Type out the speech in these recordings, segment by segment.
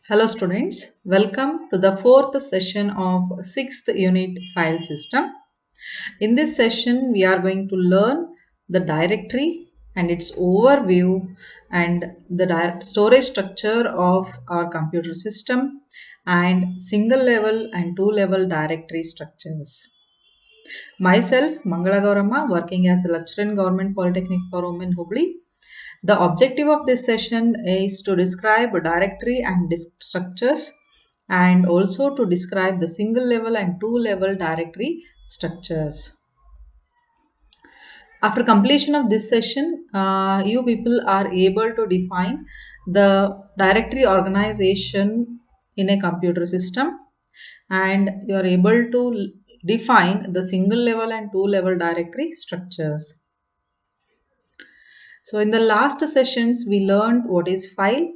Hello students, welcome to the fourth session of sixth unit file system. In this session, we are going to learn the directory and its overview and the storage structure of our computer system and single level and two level directory structures. Myself, Mangala Gauramma, working as a lecturer in Government Polytechnic for Women Hubli. The objective of this session is to describe directory and disk structures and also to describe the single level and two level directory structures. After completion of this session, you people are able to define the directory organization in a computer system, and you are able to define the single level and two level directory structures. So in the last sessions, we learned what is file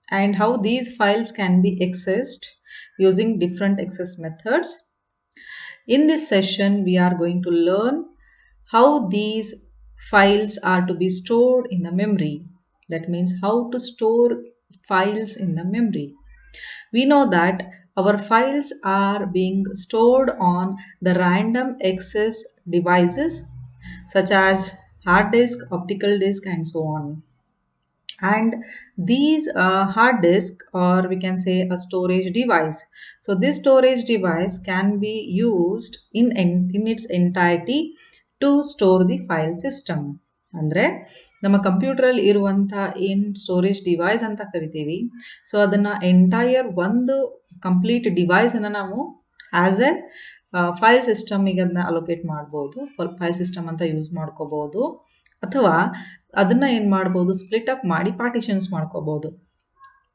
and how these files can be accessed using different access methods. In this session, we are going to learn how these files are to be stored in the memory. That means how to store files in the memory. We know that our files are being stored on the random access devices such as hard disk, optical disk, and so on. And these hard disk, or we can say a storage device, so this storage device can be used in its entirety to store the file system. ಅಂದ್ರೆ ನಮ್ಮ ಕಂಪ್ಯೂಟರಲ್ಲಿ ಇರುವಂಥ ಏನು storage device ಅಂತ ಕರಿತೀವಿ, so ಅದನ್ನು entire ಒಂದು complete ಡಿವೈಸನ್ನು ನಾವು as A file ಸಿಸ್ಟಮಿಗೆ ಅದನ್ನ ಅಲೋಕೇಟ್ ಮಾಡ್ಬೋದು, ಫೈಲ್ ಸಿಸ್ಟಮ್ ಅಂತ ಯೂಸ್ ಮಾಡ್ಕೋಬೋದು. ಅಥವಾ ಅದನ್ನ ಏನು ಮಾಡ್ಬೋದು, ಸ್ಪ್ಲಿಟ್ ಅಪ್ ಮಾಡಿ ಪಾರ್ಟಿಷನ್ಸ್ ಮಾಡ್ಕೋಬಹುದು.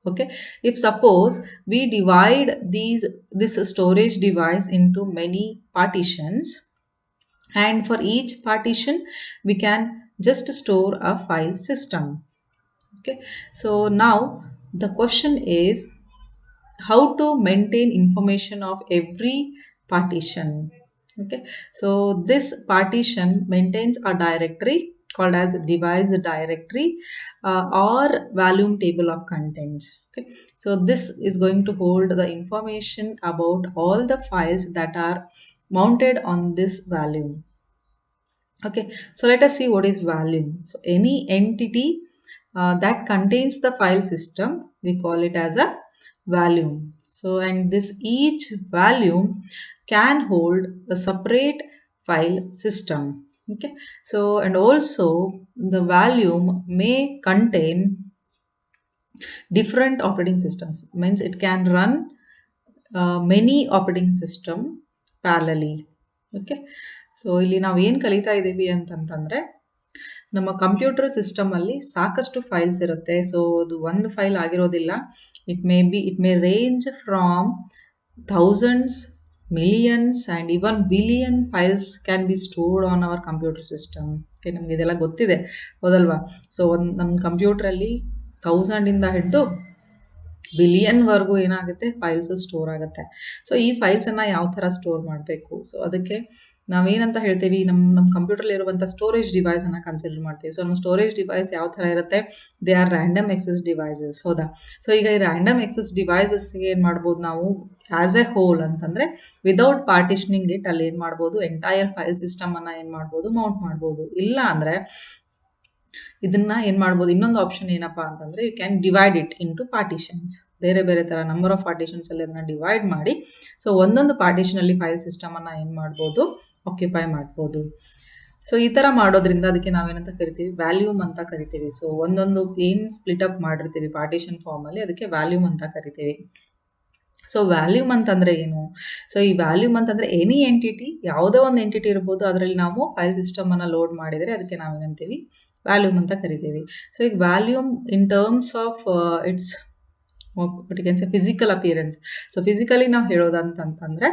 Okay, if suppose we divide this storage device into many partitions, and for each partition we can just store a file system. Okay, so now the question is how to maintain information of every partition. Okay, so this partition maintains a directory called as device directory or volume table of contents. Okay, so this is going to hold the information about all the files that are mounted on this volume. Okay, so let us see what is volume. So any entity that contains the file system, we call it as a volume. So and this each volume can hold a separate file system. Okay, so and also the volume may contain different operating systems, means it can run many operating system parallelly. Okay, so ಇಲ್ಲಿ ನಾವು ಏನು ಕಲಿತಾ ಇದ್ದೀವಿ ಅಂತಂತಂದರೆ, ನಮ್ಮ computer ಸಿಸ್ಟಮಲ್ಲಿ ಸಾಕಷ್ಟು files ಇರುತ್ತೆ. So ಅದು ಒಂದು ಫೈಲ್ ಆಗಿರೋದಿಲ್ಲ, it may range from thousands, millions and even billion files can be stored on our computer system. Okay, ನಮಗೆ ಇದೆಲ್ಲ ಗೊತ್ತಿದೆ, ಹೌದಲ್ವಾ? ಸೊ ನಮ್ಮ ಕಂಪ್ಯೂಟ್ರಲ್ಲಿ ಥೌಸಂಡಿಂದ ಹಿಡಿದು ಬಿಲಿಯನ್ವರೆಗೂ ಏನಾಗುತ್ತೆ, ಫೈಲ್ಸ್ ಸ್ಟೋರ್ ಆಗುತ್ತೆ. ಸೊ ಈ ಫೈಲ್ಸನ್ನು ಯಾವ ಥರ ಸ್ಟೋರ್ ಮಾಡಬೇಕು, ಸೊ ಅದಕ್ಕೆ ನಾವೇನಂತ ಹೇಳ್ತೀವಿ, ನಮ್ಮ ಕಂಪ್ಯೂಟರ್ಲಿ ಇರುವಂಥ ಸ್ಟೋರೇಜ್ ಡಿವೈಸನ್ನು ಕನ್ಸಿಡರ್ ಮಾಡ್ತೀವಿ. ಸೊ ನಮ್ಮ ಸ್ಟೋರೇಜ್ ಡಿವೈಸ್ ಯಾವ ಥರ ಇರುತ್ತೆ, they are random access devices, ಹೌದಾ? ಸೊ ಈಗ ಈ ರ್ಯಾಂಡಮ್ ಎಕ್ಸೆಸ್ ಡಿವೈಸಸ್ಗೆ ಏನು ಮಾಡ್ಬೋದು ನಾವು, ಆ್ಯಸ್ ಎ ಹೋಲ್ ಅಂತಂದರೆ ವಿದೌಟ್ ಪಾರ್ಟಿಷನಿಂಗ್ ಇಟ್, ಅಲ್ಲಿ ಏನು ಮಾಡ್ಬೋದು, ಎಂಟೈರ್ ಫೈಲ್ ಸಿಸ್ಟಮನ್ನು ಏನು ಮಾಡ್ಬೋದು, ಮೌಂಟ್ ಮಾಡ್ಬೋದು. ಇಲ್ಲ ಅಂದರೆ ಇದನ್ನ ಏನು ಮಾಡ್ಬೋದು, ಇನ್ನೊಂದು ಆಪ್ಷನ್ ಏನಪ್ಪ ಅಂತಂದರೆ, you can divide it into partitions. ಬೇರೆ ಬೇರೆ ಥರ ನಂಬರ್ ಆಫ್ ಪಾರ್ಟಿಷನ್ಸಲ್ಲಿ ಅದನ್ನ ಡಿವೈಡ್ ಮಾಡಿ, ಸೊ ಒಂದೊಂದು ಪಾರ್ಟಿಷನಲ್ಲಿ ಫೈಲ್ ಸಿಸ್ಟಮನ್ನು ಏನು ಮಾಡ್ಬೋದು, ಆಕ್ಯುಪೈ ಮಾಡ್ಬೋದು. ಸೊ ಈ ಥರ ಮಾಡೋದ್ರಿಂದ ಅದಕ್ಕೆ ನಾವೇನಂತ ಕರಿತೀವಿ, ವ್ಯಾಲ್ಯೂಮ್ ಅಂತ ಕರಿತೀವಿ. ಸೊ ಒಂದೊಂದು ಏನು ಸ್ಪ್ಲಿಟ್ ಅಪ್ ಮಾಡಿರ್ತೀವಿ ಪಾರ್ಟಿಷನ್ ಫಾರ್ಮಲ್ಲಿ, ಅದಕ್ಕೆ ವ್ಯಾಲ್ಯೂಮ್ ಅಂತ ಕರಿತೀವಿ. ಸೊ ವ್ಯಾಲ್ಯೂಮ್ ಅಂತಂದರೆ ಏನು? ಸೊ ಈ ವ್ಯಾಲ್ಯೂಮ್ ಅಂತಂದರೆ ಎನಿ ಎಂಟಿಟಿ, ಯಾವುದೋ ಒಂದು ಎಂಟಿಟಿ ಇರ್ಬೋದು, ಅದರಲ್ಲಿ ನಾವು ಫೈಲ್ ಸಿಸ್ಟಮನ್ನು ಲೋಡ್ ಮಾಡಿದರೆ ಅದಕ್ಕೆ ನಾವೇನಂತೀವಿ, ವ್ಯಾಲ್ಯೂಮ್ ಅಂತ ಕರಿತೀವಿ. ಸೊ ಈಗ volume in terms of its what you can say physical appearance. So physically ನಾವು ಹೇಳೋದಂತಂದರೆ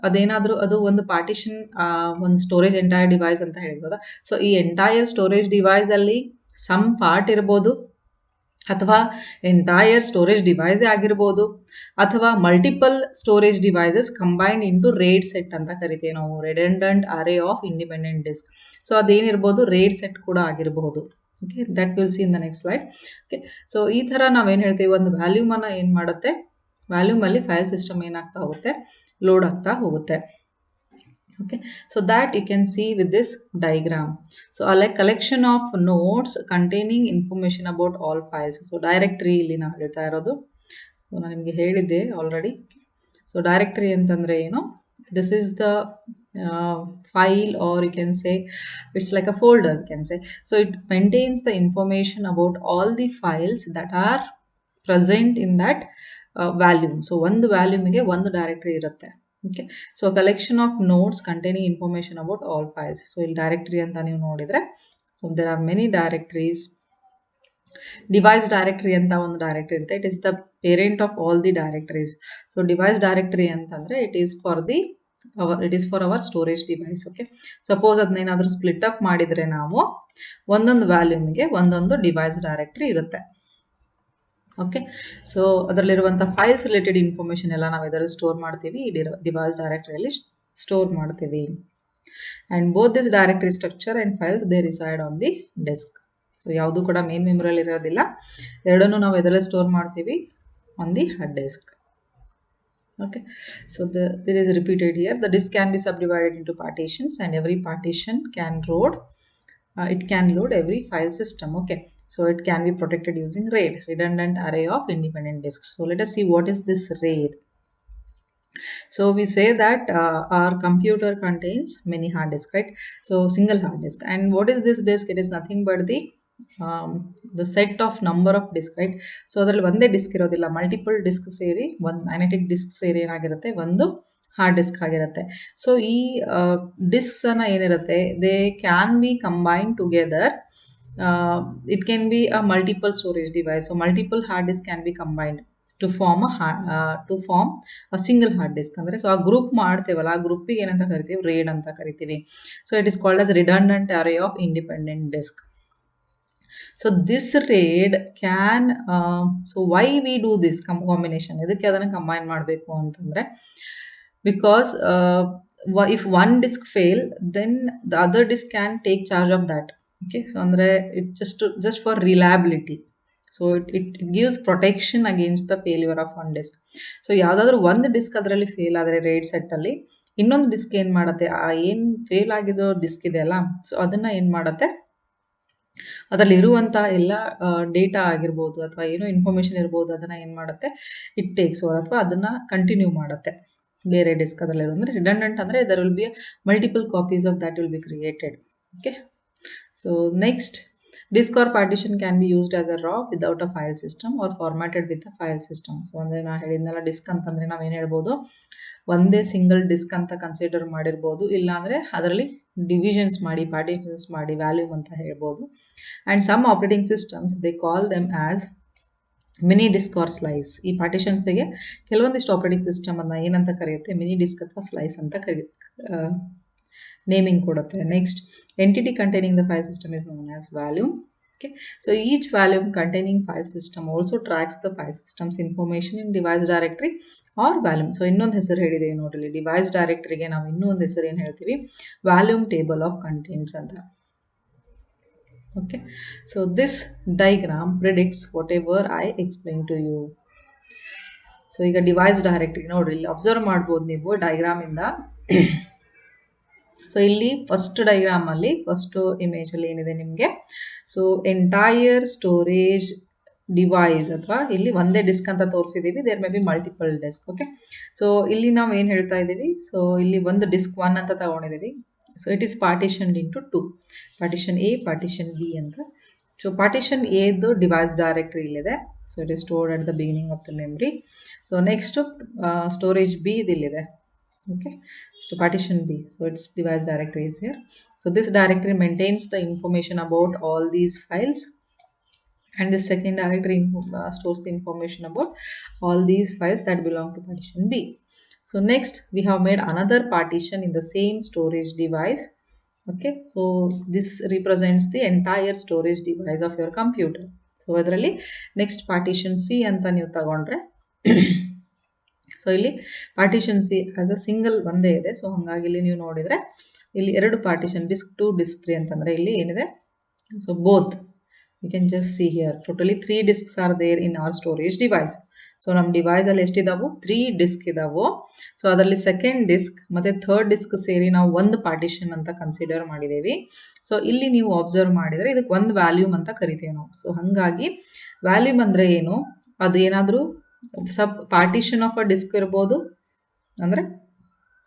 ಅದೇನಾದರೂ ಅದು ಒಂದು ಪಾರ್ಟಿಷನ್, ಒಂದು ಸ್ಟೋರೇಜ್ ಎಂಟೈರ್ ಡಿವೈಸ್ ಅಂತ ಹೇಳ್ಬೋದಾ. ಸೊ ಈ ಎಂಟೈರ್ ಸ್ಟೋರೇಜ್ ಡಿವೈಸಲ್ಲಿ ಸಮ್ ಪಾರ್ಟ್ ಇರ್ಬೋದು, ಅಥವಾ ಎಂಟೈರ್ ಸ್ಟೋರೇಜ್ ಡಿವೈಸೇ ಆಗಿರ್ಬೋದು, ಅಥವಾ multiple storage devices combined into RAID set ಅಂತ ಕರಿತೀವಿ ನಾವು, redundant array of independent disk. So ಅದೇನಿರ್ಬೋದು, ರೇಡ್ ಸೆಟ್ ಕೂಡ ಆಗಿರಬಹುದು. Okay, that will see in the next slide. Okay, so ಈ ಥರ ನಾವೇನು ಹೇಳ್ತೀವಿ, ಒಂದು ವ್ಯಾಲ್ಯೂಮನ್ನು ಏನು ಮಾಡುತ್ತೆ, ವ್ಯಾಲ್ಯೂಮಲ್ಲಿ ಫೈಲ್ ಸಿಸ್ಟಮ್ ಏನಾಗ್ತಾ ಹೋಗುತ್ತೆ, ಲೋಡ್ ಆಗ್ತಾ ಹೋಗುತ್ತೆ. Okay, so that you can see with this diagram. So like collection of nodes containing information about all files. So directory ಇಲ್ಲಿ ನಾವು ಹೇಳ್ತಾ ಇರೋದು. ಸೊ ನಾನು ನಿಮಗೆ ಹೇಳಿದ್ದೆ ಆಲ್ರೆಡಿ. ಸೊ ಡೈರೆಕ್ಟರಿ ಅಂತಂದರೆ ಏನು, this is the file, or you can say it's like a folder, you can say. So it maintains the information about all the files that are present in that volume. So ಒಂದು ವ್ಯಾಲ್ಯೂಮಿಗೆ ಒಂದು directory ಇರುತ್ತೆ. Okay, so a collection of nodes containing information about all files. So ಇಲ್ಲಿ directory ಅಂತ ನೀವು ನೋಡಿದ್ರೆ, so there are many directories. Device directory ಅಂತ ಒಂದು directory ಇರುತ್ತೆ. It is the parent of all the directories. So device directory ಅಂತಂದ್ರೆ it is for our storage device. Okay, suppose ಅದನ್ನೇನಾದರೂ split up ಮಾಡಿದ್ರೆ ನಾವು ಒಂದೊಂದು ವ್ಯಾಲ್ಯೂಮಿಗೆ ಒಂದೊಂದು ಡಿವೈಸ್ ಡೈರೆಕ್ಟರಿ ಇರುತ್ತೆ. ಓಕೆ, ಸೊ ಅದರಲ್ಲಿರುವಂಥ ಫೈಲ್ಸ್ ರಿಲೇಟೆಡ್ ಇನ್ಫಾರ್ಮೇಷನ್ ಎಲ್ಲ ನಾವು ಇದರಲ್ಲಿ ಸ್ಟೋರ್ ಮಾಡ್ತೀವಿ, ಈ ಡಿವೈಸ್ ಡೈರೆಕ್ಟರಿಯಲ್ಲಿ ಸ್ಟೋರ್ ಮಾಡ್ತೀವಿ. And both this directory structure and files they reside on the disk. So ಯಾವುದು ಕೂಡ ಮೇನ್ ಮೆಮೊರಿಯಲ್ಲಿ ಇರೋದಿಲ್ಲ, ಎರಡನ್ನೂ ನಾವು ಇದರಲ್ಲಿ ಸ್ಟೋರ್ ಮಾಡ್ತೀವಿ on the hard disk. Okay, so there is repeated here. The disk can be subdivided into partitions, and every partition can load every file system. Okay, so it can be protected using RAID, redundant array of independent disks. So let us see what is this RAID. So we say that our computer contains many hard disks, right? So single hard disk. And what is this disk? It is nothing but the set of number of disk, right? So ಅದರಲ್ಲಿ ಒಂದೇ disc ಇರೋದಿಲ್ಲ, multiple disc ಸೇರಿ ಒಂದು magnetic disc ಸೇರಿ ಏನಾಗಿರುತ್ತೆ, ಒಂದು hard disk ಆಗಿರುತ್ತೆ. So ಈ ಡಿಸ್ಕ್ಸ್ ಅನ್ನ ಏನಿರುತ್ತೆ, they can be combine together. It can be a multiple storage device. So multiple hard disk can be combined to form a single hard disk. ಅಂದ್ರೆ so ಆ group ಮಾಡ್ತೇವಲ್ಲ, ಆ ಗ್ರೂಪಿಗೆ ಏನಂತ ಕರಿತೀವಿ, RAID ಅಂತ ಕರಿತೀವಿ. So it is called as redundant array of independent disk. So this RAID can so why we do this combination, edಕ್ಕೆ ಅದನ್ನ combine ಮಾಡಬೇಕು ಅಂತಂದ್ರೆ, because if one disk fail, then the other disk can take charge of that. Okay, so andre it just for reliability. So it gives protection against the failure of one disk. So ಯಾವುದಾದ್ರೂ ಒಂದು disc ಅದರಲ್ಲಿ fail ಆದರೆ RAID set ಅಲ್ಲಿ, ಇನ್ನೊಂದು disc ಏನು ಮಾಡುತ್ತೆ, ಆ ಏನು ಫೇಲ್ ಆಗಿರೋ ಡಿಸ್ಕ್ ಇದೆ ಅಲ್ಲ, ಸೊ ಅದನ್ನ ಏನು ಮಾಡುತ್ತೆ, ಅದರಲ್ಲಿ ಇರುವಂಥ ಎಲ್ಲ ಡೇಟಾ ಆಗಿರ್ಬೋದು ಅಥವಾ ಏನೋ ಇನ್ಫಾರ್ಮೇಷನ್ ಇರ್ಬೋದು, ಅದನ್ನು ಏನು ಮಾಡುತ್ತೆ, ಇಟ್ ಟೇಕ್ಸ್ ಓವರ್ ಅಥವಾ ಅದನ್ನು ಕಂಟಿನ್ಯೂ ಮಾಡುತ್ತೆ ಬೇರೆ ಡಿಸ್ಕ್ ಅದರಲ್ಲಿರೋ. ಅಂದರೆ ರಿಡಂಡೆಂಟ್ ಅಂದರೆ there will be multiple copies of that will be created. Okay, so next, disk or partition can be used as a RAW without a file system or formatted with a file system. So ಅಂದರೆ ನಾನು ಹೇಳಿದ್ನಲ್ಲ, disc ಅಂತಂದರೆ ನಾವೇನು ಹೇಳ್ಬೋದು, ಒಂದೇ single disc ಅಂತ consider ಮಾಡಿರ್ಬೋದು, ಇಲ್ಲಾಂದರೆ ಅದರಲ್ಲಿ ಡಿವಿಷನ್ಸ್ ಮಾಡಿ, ಪಾರ್ಟಿಷನ್ಸ್ ಮಾಡಿ ವ್ಯಾಲ್ಯೂಮ್ ಅಂತ ಹೇಳ್ಬೋದು. And some operating systems they call them as mini disk or slice. ಈ ಪಾರ್ಟಿಷನ್ಸ್ಗೆ ಕೆಲವೊಂದಿಷ್ಟು ಆಪರೇಟಿಂಗ್ ಸಿಸ್ಟಮ್ ಅನ್ನ ಏನಂತ ಕರೆಯುತ್ತೆ, ಮಿನಿ ಡಿಸ್ಕ್ ಅಥವಾ ಸ್ಲೈಸ್ ಅಂತ ನೇಮಿಂಗ್ ಕೊಡುತ್ತೆ. Next, entity containing the file system is known as volume. Okay, so each volume containing file system also tracks the file system's information in device directory or volume. So ಇನ್ನೊಂದು ಹೆಸರು ಹೇಳಿದ್ದೀವಿ ನೋಡ್ರಿ, device ಡೈರೆಕ್ಟರಿಗೆ ನಾವು ಇನ್ನೊಂದು ಹೆಸರು ಏನು ಹೇಳ್ತೀವಿ, ವ್ಯಾಲ್ಯೂಮ್ ಟೇಬಲ್ ಆಫ್ ಕಂಟೆಂಟ್ಸ್ ಅಂತ. Okay, so this diagram predicts whatever I explained to you. So ಈಗ ಡಿವೈಸ್ ಡೈರೆಕ್ಟರಿ ನೋಡ್ರಿ, ಇಲ್ಲಿ ಅಬ್ಸರ್ವ್ ಮಾಡ್ಬೋದು ನೀವು ಡಯಾಗ್ರಾಮ್ ಇಂದ. ಸೊ ಇಲ್ಲಿ ಫಸ್ಟ್ ಡಯಾಗ್ರಾಮ್ ಅಲ್ಲಿ, ಫಸ್ಟ್ ಇಮೇಜ್ ಅಲ್ಲಿ ಏನಿದೆ ನಿಮಗೆ, ಸೊ ಎಂಟೈರ್ ಸ್ಟೋರೇಜ್ ಡಿವೈಸ್ ಅಥವಾ ಇಲ್ಲಿ ಒಂದೇ ಡಿಸ್ಕ್ ಅಂತ ತೋರಿಸಿದೀವಿ, there may be multiple disk. Okay, so ಇಲ್ಲಿ ನಾವು ಏನು ಹೇಳ್ತಾ ಇದ್ದೀವಿ, ಸೊ ಇಲ್ಲಿ ಒಂದು ಡಿಸ್ಕ್ 1 ಅಂತ ತಗೊಂಡಿದ್ದೀವಿ. So it is partitioned into 2, partition A, partition B ಅಂತ. ಸೊ ಪಾರ್ಟಿಷನ್ ಎದು ಡಿವೈಸ್ ಡೈರೆಕ್ಟರಿ ಇಲ್ಲಿದೆ. So it is stored at the beginning of the memory. So next storage B ಇದಿಲ್ಲಿದೆ. Okay, so partition B, so its device directory is here. So this directory maintains the information about all these files, and the second directory stores the information about all these files that belong to partition B. So next we have made another partition in the same storage device. Okay, so this represents the entire storage device of your computer. So ಅದರಲ್ಲಿ next partition C ಅಂತ ನೀವು ತಗೊಂಡ್ರೆ, so ಇಲ್ಲಿ partition C as a single ಒಂದೇ ಇದೆ. So ಹಾಗಾಗಿ ಇಲ್ಲಿ ನೀವು ನೋಡಿದರೆ ಇಲ್ಲಿ ಎರಡು ಪಾರ್ಟಿಷನ್, ಡಿಸ್ಕ್ 2, ಡಿಸ್ಕ್ 3 ಅಂತಂದರೆ ಇಲ್ಲಿ ಏನಿದೆ, so both you can just see here totally 3 disks are there in our storage device. So ನಮ್ಮ ಡಿವೈಸಲ್ಲಿ ಎಷ್ಟಿದಾವು 3 ಡಿಸ್ಕ್ ಇದಾವು. ಸೊ ಅದರಲ್ಲಿ ಸೆಕೆಂಡ್ ಡಿಸ್ಕ್ ಮತ್ತು ಥರ್ಡ್ ಡಿಸ್ಕ್ ಸೇರಿ ನಾವು ಒಂದು ಪಾರ್ಟಿಷನ್ ಅಂತ ಕನ್ಸಿಡರ್ ಮಾಡಿದ್ದೀವಿ. ಸೊ ಇಲ್ಲಿ ನೀವು ಅಬ್ಸರ್ವ್ ಮಾಡಿದರೆ ಇದಕ್ಕೆ ಒಂದು ವ್ಯಾಲ್ಯೂಮ್ ಅಂತ ಕರಿತೀವಿ ನಾವು. ಸೊ ಹಾಗಾಗಿ ವ್ಯಾಲ್ಯೂಮ್ ಅಂದರೆ ಏನು, ಅದು ಏನಾದರೂ sub partition of a disk ಇರ್ಬೋದು, ಅಂದರೆ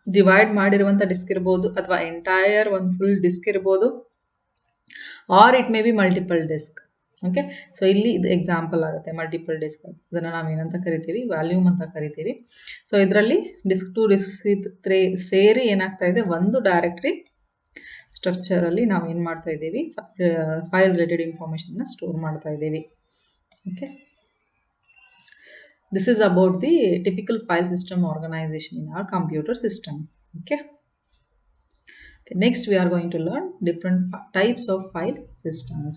ಡಿವೈಡ್ ಮಾಡಿರುವಂಥ ಡಿಸ್ಕ್ ಇರ್ಬೋದು, ಅಥವಾ ಎಂಟೈರ್ ಒಂದು ಫುಲ್ ಡಿಸ್ಕ್ ಇರ್ಬೋದು, or it may be multiple disk. Okay, so ಇಲ್ಲಿ ಇದು ಎಕ್ಸಾಂಪಲ್ ಆಗುತ್ತೆ ಮಲ್ಟಿಪಲ್ ಡಿಸ್ಕ್. ಅದನ್ನು ನಾವು ಏನಂತ ಕರಿತೀವಿ, ವ್ಯಾಲ್ಯೂಮ್ ಅಂತ ಕರಿತೀವಿ. ಸೊ ಇದರಲ್ಲಿ ಡಿಸ್ಕ್ ಟು ಡಿಸ್ಕ್ ಸೇರಿ ಏನಾಗ್ತಾ ಇದೆ, ಒಂದು ಡೈರೆಕ್ಟ್ರಿ ಸ್ಟ್ರಕ್ಚರಲ್ಲಿ ನಾವು ಏನು ಮಾಡ್ತಾ ಇದ್ದೀವಿ, ಫೈಲ್ ರಿಲೇಟೆಡ್ ಇನ್ಫಾರ್ಮೇಷನ್ನ ಸ್ಟೋರ್ ಮಾಡ್ತಾ ಇದ್ದೀವಿ. Okay, this is about the typical file system organization in our computer system. Okay, next we are going to learn different types of file systems.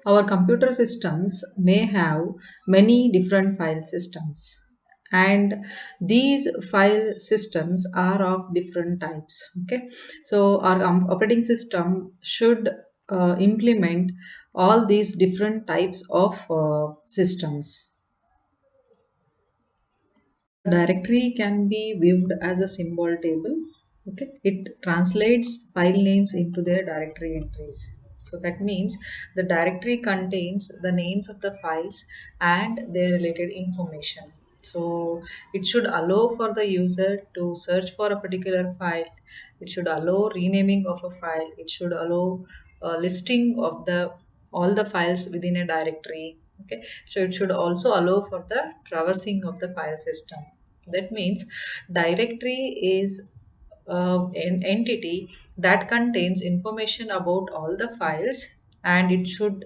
Our computer systems may have many different file systems, and these file systems are of different types. Okay, so our operating system should implement all these different types of systems. Directory can be viewed as a symbol table. Okay, it translates file names into their directory entries. So that means the directory contains the names of the files and their related information. So it should allow for the user to search for a particular file. It should allow renaming of a file. It should allow listing of all the files within a directory. Okay, so it should also allow for the traversing of the file system. That means directory is an entity that contains information about all the files, and it should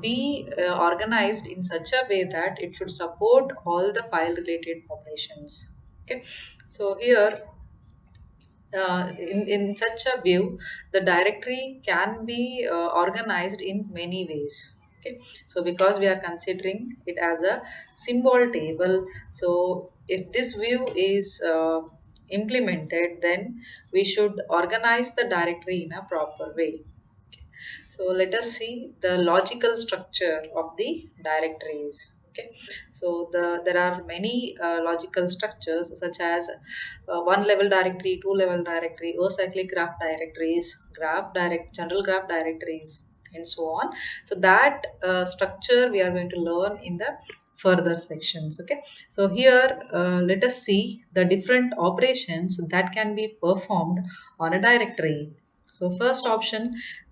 be organized in such a way that it should support all the file related operations. Okay, so here in such a view, the directory can be organized in many ways. Okay, so because we are considering it as a symbol table, so if this view is implemented, then we should organize the directory in a proper way. Okay, so let us see the logical structure of the directories. Okay, so there are many logical structures, such as one level directory, two level directory, acyclic graph directories, general graph directories, and so on. So that structure we are going to learn in the further sections. Okay, so here let us see the different operations that can be performed on a directory. So first option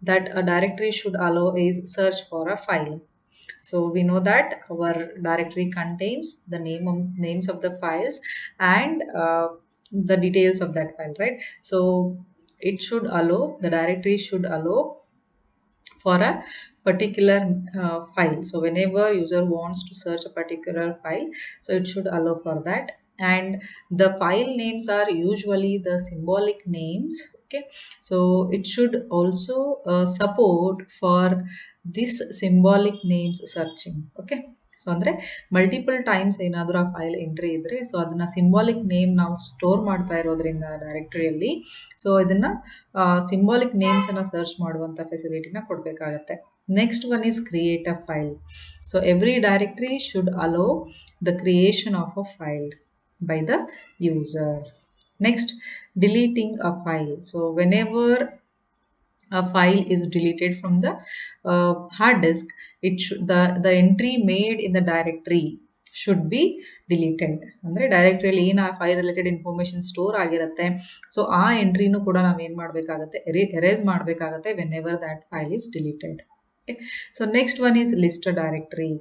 that a directory should allow is search for a file. So we know that our directory contains the names of the files and the details of that file, right? So the directory should allow for a particular file. So whenever user wants to search a particular file, so it should allow for that. And the file names are usually the symbolic names. Okay, so it should also support for this symbolic names searching. Okay, so ಅಂದರೆ multiple times ಏನಾದರೂ ಆ file entry ಇದ್ದರೆ, so ಅದನ್ನು symbolic name ನಾವು store ಮಾಡ್ತಾ ಇರೋದ್ರಿಂದ ಡೈರೆಕ್ಟರಿಯಲ್ಲಿ, so ಇದನ್ನು symbolic ನೇಮ್ಸನ್ನು search ಮಾಡುವಂಥ ಫೆಸಿಲಿಟಿನ ಕೊಡಬೇಕಾಗತ್ತೆ. Next one is create a file. So every directory should allow the creation of a file by the user. Next, deleting a file. So whenever a file is deleted from the hard disk, the entry made in the directory should be deleted. ಅಂದರೆ ಡೈರೆಕ್ಟ್ರಿಯಲ್ಲಿ ಏನು ಆ file related information store ಆಗಿರುತ್ತೆ, so ಆ ಎಂಟ್ರಿನೂ ಕೂಡ ನಾವು ಏನು ಮಾಡಬೇಕಾಗತ್ತೆ, erase ಮಾಡಬೇಕಾಗತ್ತೆ when ever that file is deleted. Okay, so next one is list a directory.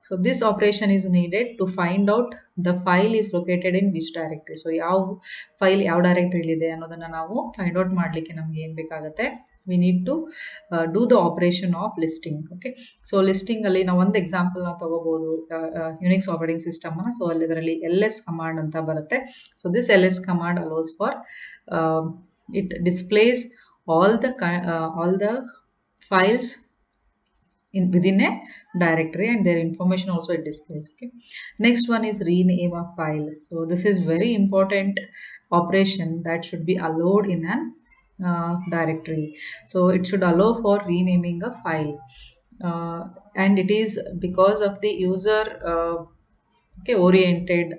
So this operation is needed to find out the file is located in which directory. So ಯಾವ file ಯಾವ ಡೈರೆಕ್ಟ್ರಿಲಿ ಇದೆ ಅನ್ನೋದನ್ನು ನಾವು find out ಮಾಡಲಿಕ್ಕೆ ನಮ್ಗೆ ಏನು ಬೇಕಾಗುತ್ತೆ, we need to do the operation of listing. Okay, so listing ಅಲ್ಲಿ ನಾವು ಒಂದು ಎಕ್ಸಾಂಪಲ್ ನಾವು ತಗೋಬಹುದು, ಯುನಿಕ್ಸ್ ಆಪರೇಟಿಂಗ್ ಸಿಸ್ಟಮ್. ಸೊ ಅಲ್ಲಿ ಇದರಲ್ಲಿ ls ಕಮಾಂಡ್ ಅಂತ ಬರುತ್ತೆ. So this ls command allows for it displays all the files within a directory, and their information also it displays. Okay, next one is rename a file. So this is very important operation that should be allowed in an directory. So it should allow for renaming a file. and it is because of the user oriented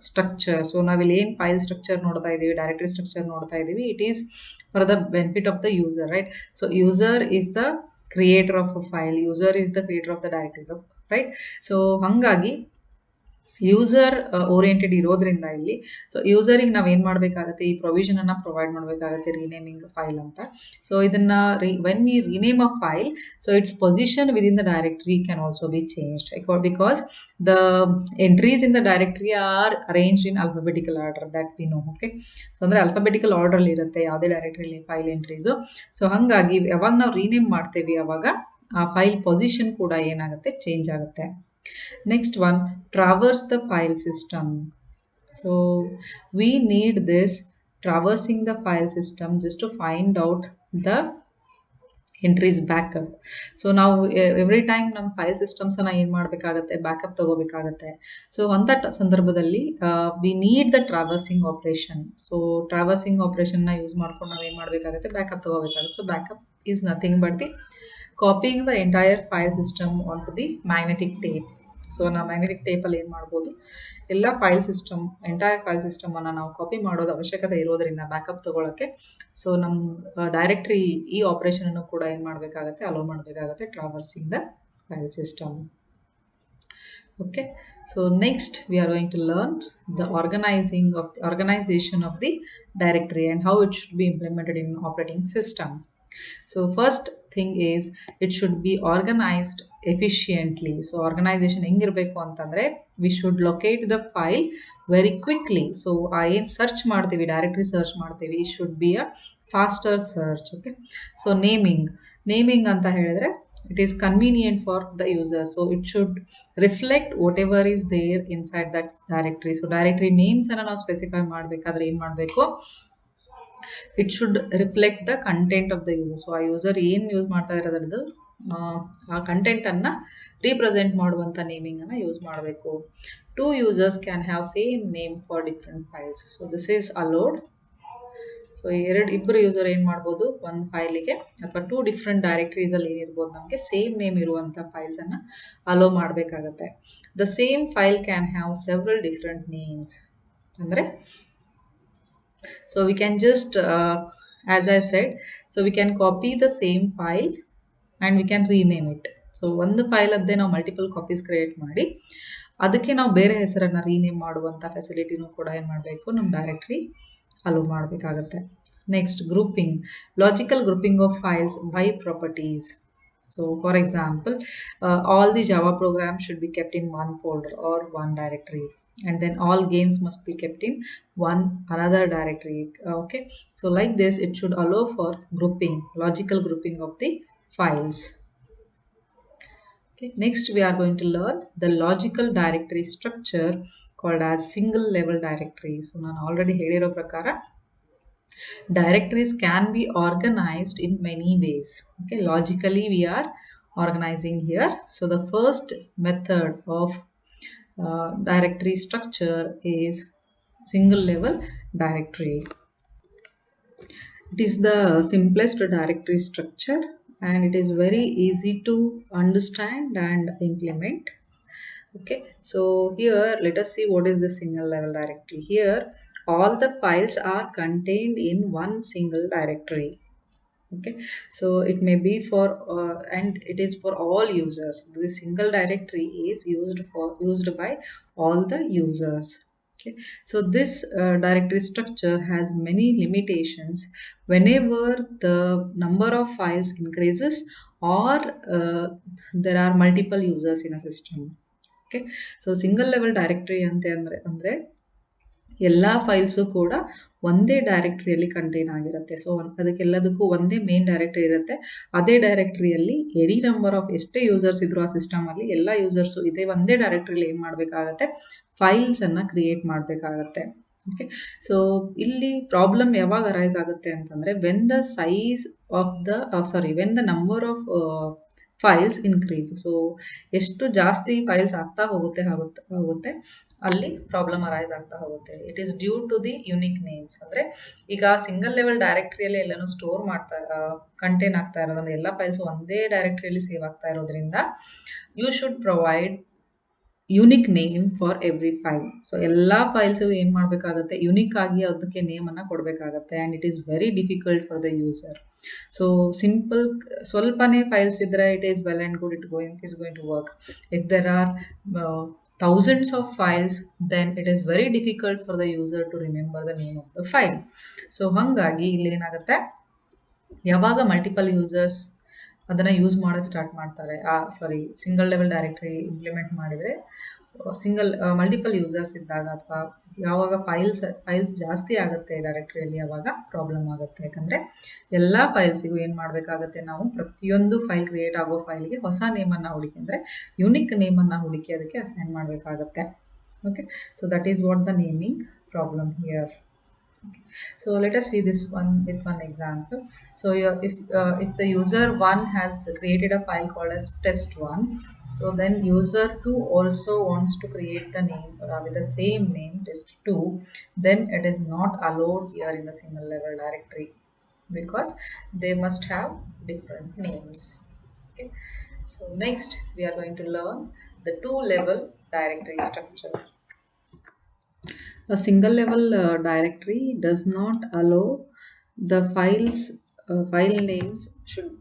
structure. So ನಾವಿಲ್ಲಿ ಏನು file structure ನೋಡ್ತಾ ಇದ್ದೀವಿ, directory structure ನೋಡ್ತಾ ಇದ್ದೀವಿ, it is for the benefit of the user, right? So user is the creator of a file, user is the creator of the directory, right? So ಹಾಗಾಗಿ user oriented ಇರೋದ್ರಿಂದ ಇಲ್ಲಿ, so ಯೂಸರಿಗೆ ನಾವು ಏನು ಮಾಡಬೇಕಾಗತ್ತೆ, ಈ ಪ್ರೊವಿಷನನ್ನು provide ಮಾಡಬೇಕಾಗತ್ತೆ, ರೀನೇಮಿಂಗ್ ಫೈಲ್ ಅಂತ. So ಇದನ್ನು when we rename a file, so its position within the directory can also be changed because the entries in the directory are arranged in alphabetical order, that we know. Okay, so ಅಂದರೆ alphabetical ಆರ್ಡ್ರಲ್ಲಿ ಇರುತ್ತೆ ಯಾವುದೇ ಡೈರೆಕ್ಟರಿಲಿ file entries. So ಹಾಗಾಗಿ ಯಾವಾಗ ನಾವು rename ಮಾಡ್ತೇವೆ ಅವಾಗ ಆ file position ಕೂಡ ಏನಾಗುತ್ತೆ, ಚೇಂಜ್ ಆಗುತ್ತೆ. Next one, traverse the file system. So we need this traversing the file system just to find out the entries backup. So ನಾವು ಎವ್ರಿ ಟೈಮ್ ನಮ್ಮ ಫೈಲ್ ಸಿಸ್ಟಮ್ಸನ್ನು ಏನು ಮಾಡಬೇಕಾಗತ್ತೆ, ಬ್ಯಾಕಪ್ ತಗೋಬೇಕಾಗತ್ತೆ. ಸೊ ಅಂಥ ಸಂದರ್ಭದಲ್ಲಿ we need the traversing operation. So traversing ಆಪ್ರೇಷನ್ನ use ಮಾಡ್ಕೊಂಡು ನಾವು ಏನು ಮಾಡಬೇಕಾಗತ್ತೆ, ಬ್ಯಾಕಪ್ ತಗೋಬೇಕಾಗುತ್ತೆ. So backup is nothing but the copying the entire file system on to the magnetic tape. So ನಾವು ಮ್ಯಾಗ್ನೆಟಿಕ್ ಟೇಪಲ್ಲಿ ಏನು ಮಾಡ್ಬೋದು, ಎಲ್ಲ ಫೈಲ್ ಸಿಸ್ಟಮ್, ಎಂಟೈರ್ ಫೈಲ್ ಸಿಸ್ಟಮನ್ನು ನಾವು ಕಾಪಿ ಮಾಡೋದು ಅವಶ್ಯಕತೆ ಇರೋದರಿಂದ ಬ್ಯಾಕಪ್ ತೊಗೊಳಕ್ಕೆ, ಸೊ ನಮ್ಮ ಡೈರೆಕ್ಟ್ರಿ ಈ ಆಪ್ರೇಷನನ್ನು ಕೂಡ ಏನು ಮಾಡಬೇಕಾಗತ್ತೆ, ಅಲೋ ಮಾಡಬೇಕಾಗತ್ತೆ, traversing the file system. Okay, so next we are going to learn the organization of the directory and how it should be implemented in operating system. So first thing is it should be organized efficiently. So organization ಹೆಂಗಿರಬೇಕು ಅಂತಂದರೆ, we should locate the file very quickly. So ಏನು search ಮಾಡ್ತೀವಿ, directory search ಮಾಡ್ತೀವಿ, it should be a faster search. Okay, so naming ಅಂತ ಹೇಳಿದ್ರೆ it is convenient for the user. So it should reflect whatever is there inside that directory. So directory names ಅನ್ನು ನಾವು specify ಮಾಡಬೇಕಾದ್ರೆ ಏನು ಮಾಡಬೇಕು, it should reflect the content of the user. So ಆ user ಏನು use ಮಾಡ್ತಾ ಇರೋದ್ರದ್ದು ಆ ಕಂಟೆಂಟನ್ನು represent ಮಾಡುವಂಥ ನೇಮಿಂಗನ್ನು ಯೂಸ್ ಮಾಡಬೇಕು. 2 users can have same name for different files. So this is allowed. So ಇಬ್ಬರು ಯೂಸರ್ ಏನು ಮಾಡ್ಬೋದು, ಒಂದು ಫೈಲಿಗೆ ಅಥವಾ 2 ಡಿಫ್ರೆಂಟ್ ಡೈರೆಕ್ಟ್ರೀಸಲ್ಲಿ ಏನಿರ್ಬೋದು ನಮಗೆ ಸೇಮ್ ನೇಮ್ ಇರುವಂಥ ಫೈಲ್ಸನ್ನು ಅಲೋ ಮಾಡಬೇಕಾಗತ್ತೆ. The same file can have several different names. ಅಂದರೆ so we can just as I said, so we can copy the same file and we can rename it. So ಒಂದು file ಅದ್ದೇ ನಾವು multiple copies create ಮಾಡಿ ಅದಕ್ಕೆ ನಾವು ಬೇರೆ ಹೆಸರನ್ನು rename ಮಾಡುವಂಥ ಫೆಸಿಲಿಟಿನೂ ಕೂಡ ಏನು ಮಾಡಬೇಕು, ನಮ್ಮ ಡೈರೆಕ್ಟ್ರಿ ಅಲೋ ಮಾಡಬೇಕಾಗತ್ತೆ. Next, grouping, logical grouping of files by properties. So for example, all the Java programs should be kept in one folder or one directory, and then all games must be kept in another directory. Okay, so like this it should allow for grouping, logical grouping of the files. Okay, next we are going to learn the logical directory structure called as single level directory. So ನಾನು already ಹೇಳಿರೋ ಪ್ರಕಾರ directories can be organized in many ways. Okay, logically we are organizing here. So the first method of directory structure is single level directory. It is the simplest directory structure and it is very easy to understand and implement. Okay, so here let us see what is the single level directory. Here all the files are contained in one single directory. Okay, so it may be for and it is for all users. The single directory is used by all the users. Okay, so this directory structure has many limitations whenever the number of files increases or there are multiple users in a system. Okay, so single level directory ಅಂದ್ರೆ ಎಲ್ಲ files ಕೂಡ ಒಂದೇ ಡೈರೆಕ್ಟ್ರಿಯಲ್ಲಿ contain ಆಗಿರುತ್ತೆ. So ಅದಕ್ಕೆಲ್ಲದಕ್ಕೂ ಒಂದೇ main directory ಇರುತ್ತೆ. ಅದೇ ಡೈರೆಕ್ಟ್ರಿಯಲ್ಲಿ any number of ಎಷ್ಟೇ users ಇದ್ರು ಆ ಸಿಸ್ಟಮಲ್ಲಿ ಎಲ್ಲ ಯೂಸರ್ಸು ಇದೇ ಒಂದೇ ಡೈರೆಕ್ಟ್ರಿಯಲ್ಲಿ ಏನು ಮಾಡಬೇಕಾಗತ್ತೆ, ಫೈಲ್ಸನ್ನು ಕ್ರಿಯೇಟ್ ಮಾಡಬೇಕಾಗತ್ತೆ. ಓಕೆ, ಸೊ ಇಲ್ಲಿ ಪ್ರಾಬ್ಲಮ್ ಯಾವಾಗ ಅರೈಸ್ ಆಗುತ್ತೆ ಅಂತಂದರೆ when the number of files increase. So ಎಷ್ಟು ಜಾಸ್ತಿ ಫೈಲ್ಸ್ ಆಗ್ತಾ ಹೋಗುತ್ತೆ ಅಲ್ಲಿ ಪ್ರಾಬ್ಲಮ್ ಅರೈಸ್ ಆಗ್ತಾ ಹೋಗುತ್ತೆ. It is due to the unique names. ಅಂದರೆ ಈಗ ಸಿಂಗಲ್ ಲೆವೆಲ್ ಡೈರೆಕ್ಟ್ರಿಯಲ್ಲಿ ಎಲ್ಲನೂ ಸ್ಟೋರ್ ಮಾಡ್ತಾ ಕಂಟೈನ್ ಆಗ್ತಾ ಇರೋದ್ರಿಂದ ಎಲ್ಲ ಫೈಲ್ಸ್ ಒಂದೇ ಡೈರೆಕ್ಟ್ರಿಯಲ್ಲಿ ಸೇವ್ ಆಗ್ತಾ ಇರೋದ್ರಿಂದ you should provide unique name for every file. So ಎಲ್ಲ ಫೈಲ್ಸು ಏನು ಮಾಡಬೇಕಾಗತ್ತೆ, ಯುನಿಕ್ ಆಗಿ ಅದಕ್ಕೆ ನೇಮನ್ನು ಕೊಡಬೇಕಾಗತ್ತೆ. And it is very difficult for the user. So simple ಸ್ವಲ್ಪನೇ ಫೈಲ್ಸ್ ಇದ್ದರೆ it is well and good, is going to work. If there are thousands of files, then it is very difficult for the user to remember the name of the file. So ಹಾಗಾಗಿ ಇಲ್ಲಿ ಏನಾಗುತ್ತೆ, ಯಾವಾಗ multiple users ಅದನ್ನು use ಮಾಡೋಕ್ಕೆ start ಮಾಡ್ತಾರೆ, single level directory implement ಮಾಡಿದರೆ multiple users ಇದ್ದಾಗ ಅಥವಾ ಯಾವಾಗ ಫೈಲ್ಸ್ ಜಾಸ್ತಿ ಆಗುತ್ತೆ ಡೈರೆಕ್ಟ್ರಿಯಲ್ಲಿ ಆವಾಗ ಪ್ರಾಬ್ಲಮ್ ಆಗುತ್ತೆ. ಯಾಕಂದರೆ ಎಲ್ಲ ಫೈಲ್ಸಿಗೂ ಏನು ಮಾಡಬೇಕಾಗತ್ತೆ, ನಾವು ಪ್ರತಿಯೊಂದು ಫೈಲ್ ಕ್ರಿಯೇಟ್ ಆಗೋ ಫೈಲ್ಗೆ ಹೊಸ ನೇಮನ್ನು ಹುಡುಕಿ, ಅಂದರೆ ಯುನಿಕ್ ನೇಮನ್ನು ಹುಡುಕಿ ಅದಕ್ಕೆ ಅಸೈನ್ ಮಾಡಬೇಕಾಗತ್ತೆ. Okay, so that is what the naming problem here. So let us see this one with one example. So if the user 1 has created a file called as test1, so then user 2 also wants to create the name with the same name test2, then it is not allowed here in the single level directory because they must have different names. Okay, so next we are going to learn the two level directory structure. A single level directory does not allow the file names should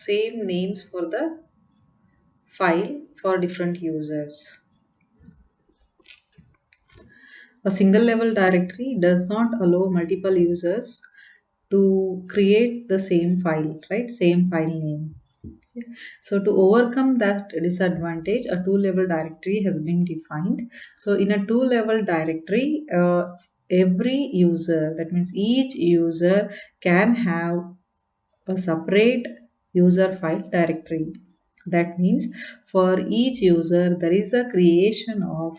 same names for the file for different users. A single level directory does not allow multiple users to create the same file, right? Same file name. So to overcome that disadvantage, a two-level directory has been defined. So in a two-level directory, every user, that means each user can have a separate user file directory. That means for each user there is a creation of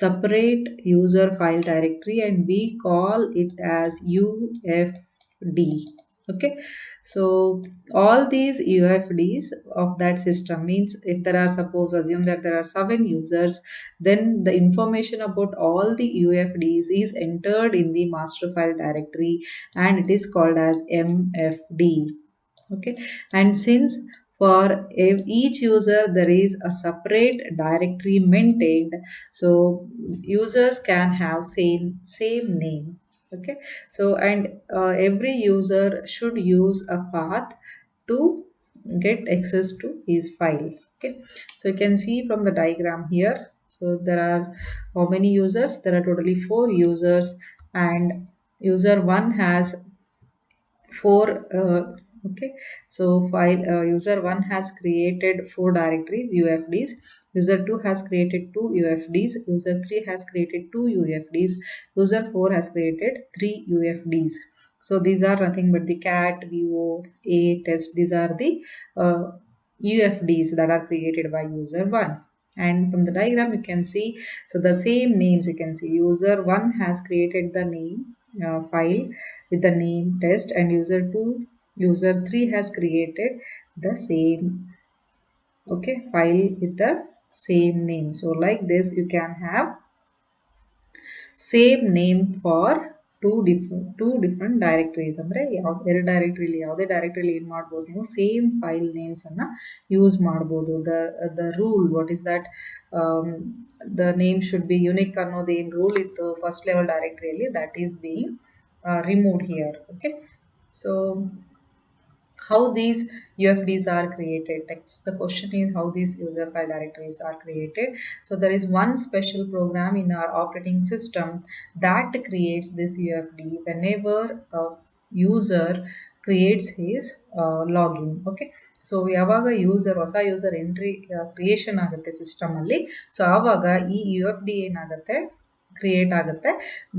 separate user file directory and we call it as UFD. Okay, so all these UFDs of that system means if there are, suppose assume that there are 7 users, then the information about all the UFDs is entered in the master file directory and it is called as MFD. Okay, and since for each user there is a separate directory maintained, so users can have same name. Okay, so and every user should use a path to get access to his file. Okay, so you can see from the diagram here, so there are how many users? There are totally 4 users and user 1 has 4 okay, so file user 1 has created 4 directories UFDs, user 2 has created 2 UFDs, user 3 has created 2 UFDs, user 4 has created 3 UFDs. So these are nothing but the cat, vo, a, test. These are the UFDs that are created by user 1. And from the diagram you can see, so the same names you can see, user 1 has created the name file with the name test and user 3 has created the same file with the same name. So like this you can have same name for two different directories. ಅಂದರೆ ಎರಡು ಡೈರೆಕ್ಟ್ರಿಲಿ ಯಾವುದೇ ಡೈರೆಕ್ಟ್ರಿಲಿ ಏನು ಮಾಡ್ಬೋದು, ನೀವು same file ನೇಮ್ಸನ್ನು use ಮಾಡ್ಬೋದು. The rule what is that, the name should be unique ಅನ್ನೋದು ಏನು ರೂಲ್ ಇತ್ತು ಫಸ್ಟ್ ಲೆವೆಲ್ ಡೈರೆಕ್ಟ್ರಿಯಲ್ಲಿ, that is being removed here. Okay, so how these UFDs are created, the question is how these user file directories are created. So there is one special program in our operating system that creates this UFD whenever a user creates his login. Okay, so ಯಾವಾಗ ಹೊಸ user entry creation ಆಗುತ್ತೆ ಸಿಸ್ಟಮಲ್ಲಿ, so ಆವಾಗ ಈ UFD ಏನಾಗುತ್ತೆ, create ಆಗುತ್ತೆ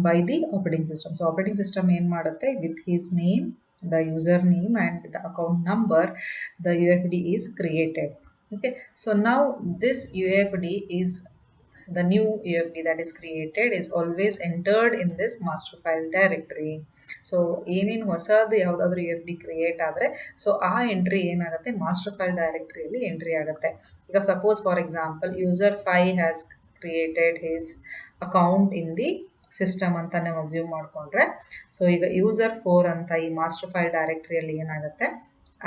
by the operating system. So operating system ಏನು ಮಾಡುತ್ತೆ, with his name, the username and the account number, the UFD is created. Okay, so now this UFD is the new UFD that is created is always entered in this master file directory. So ಏನೇನು ಹೊಸದು ಯಾವುದಾದ್ರೂ you F D create ಆದರೆ so ಆ entry ಏನಾಗುತ್ತೆ master file ಡೈರೆಕ್ಟ್ರಿಯಲ್ಲಿ entry ಆಗುತ್ತೆ. ಈಗ suppose for example user 5 has created his account in the system ಅಂತ ನಾವು ಅಸ್ಯೂಮ್ ಮಾಡಿಕೊಂಡ್ರೆ ಸೊ ಈಗ ಯೂಸರ್ 4 ಅಂತ ಈ ಮಾಸ್ಟರ್ ಫೈಲ್ ಡೈರೆಕ್ಟ್ರಿಯಲ್ಲಿ ಏನಾಗುತ್ತೆ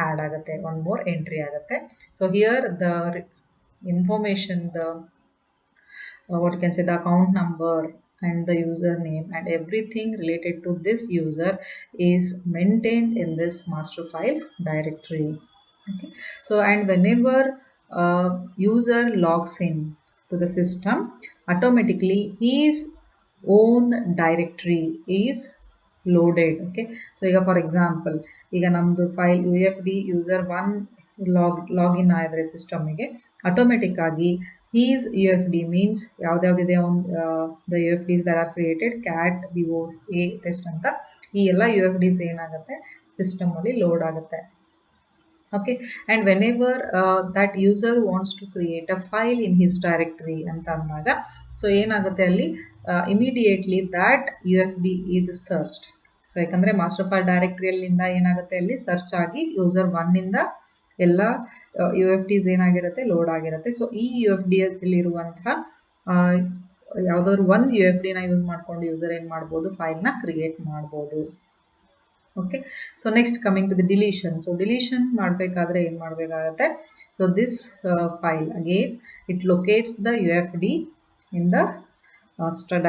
ಆ್ಯಡ್ ಆಗುತ್ತೆ, ಒನ್ ಮೋರ್ ಎಂಟ್ರಿ ಆಗುತ್ತೆ. So here the information, the what you can say, the account number and the username and everything related to this user is maintained in this master file directory. Okay, so and whenever user logs in to the system, automatically his own directory is loaded. Okay, so ಈಗ for example ಈಗ ನಮ್ಮದು file U F D user 1 login ಆದರೆ ಸಿಸ್ಟಮಿಗೆ automatic ಆಗಿ his U F D means ಯಾವ್ದ್ಯಾವ್ದಿದೆ the U F Ds that are created cat ವಿವೋಸ್ a test ಅಂತ ಈ ಎಲ್ಲ ಯು ಎಫ್ ಡಿಸ್ ಏನಾಗುತ್ತೆ ಸಿಸ್ಟಮಲ್ಲಿ ಲೋಡ್ ಆಗುತ್ತೆ. Okay, and whenever that user wants to create a file in his directory ಅಂತ ಅಂದಾಗ ಸೊ ಏನಾಗುತ್ತೆ ಅಲ್ಲಿ immediately that you F D is searched. So ಯಾಕಂದರೆ ಮಾಸ್ಟರ್ ಫೈಲ್ ಡೈರೆಕ್ಟ್ರಿಯಲ್ಲಿಂದ ಏನಾಗುತ್ತೆ ಅಲ್ಲಿ ಸರ್ಚ್ ಆಗಿ ಯೂಸರ್ 1ಇಂದ ಎಲ್ಲ ಯು ಎಫ್ ಡಿಸ್ ಏನಾಗಿರುತ್ತೆ ಲೋಡ್ ಆಗಿರುತ್ತೆ. ಸೊ ಈ ಯು ಎಫ್ ಡಿಯಲ್ಲಿರುವಂತಹ ಯಾವುದಾದ್ರು ಒಂದು ಯು ಎಫ್ ಡಿನ ಯೂಸ್ ಮಾಡಿಕೊಂಡು ಯೂಸರ್ ಏನು ಮಾಡ್ಬೋದು ಫೈಲ್ನ ಕ್ರಿಯೇಟ್ ಮಾಡ್ಬೋದು. Okay, so next coming to the deletion. So deletion ಮಾಡಬೇಕಾದ್ರೆ ಏನು ಮಾಡಬೇಕಾಗತ್ತೆ, so this file again it locates the U F D in the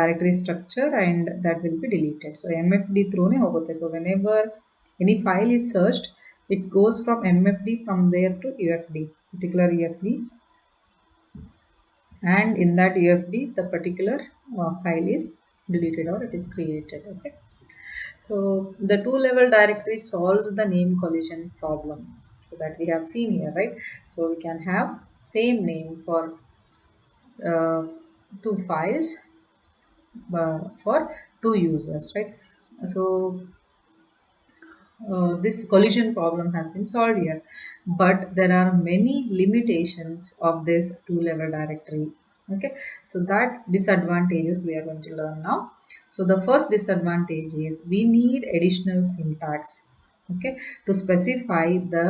directory structure and that will be deleted. So M F D ಥ್ರೂನೇ ಹೋಗುತ್ತೆ. So whenever any file is searched it goes from MFD from there to UFD, particular UFD, and in that UFD the particular file is deleted or it is created. Okay, so the two-level directory solves the name collision problem so that we have seen here, right? So we can have same name for two files for two users, right? So this collision problem has been solved here, but there are many limitations of this two-level directory. Okay, so that disadvantages we are going to learn now. So the first disadvantage is we need additional syntax, okay, to specify the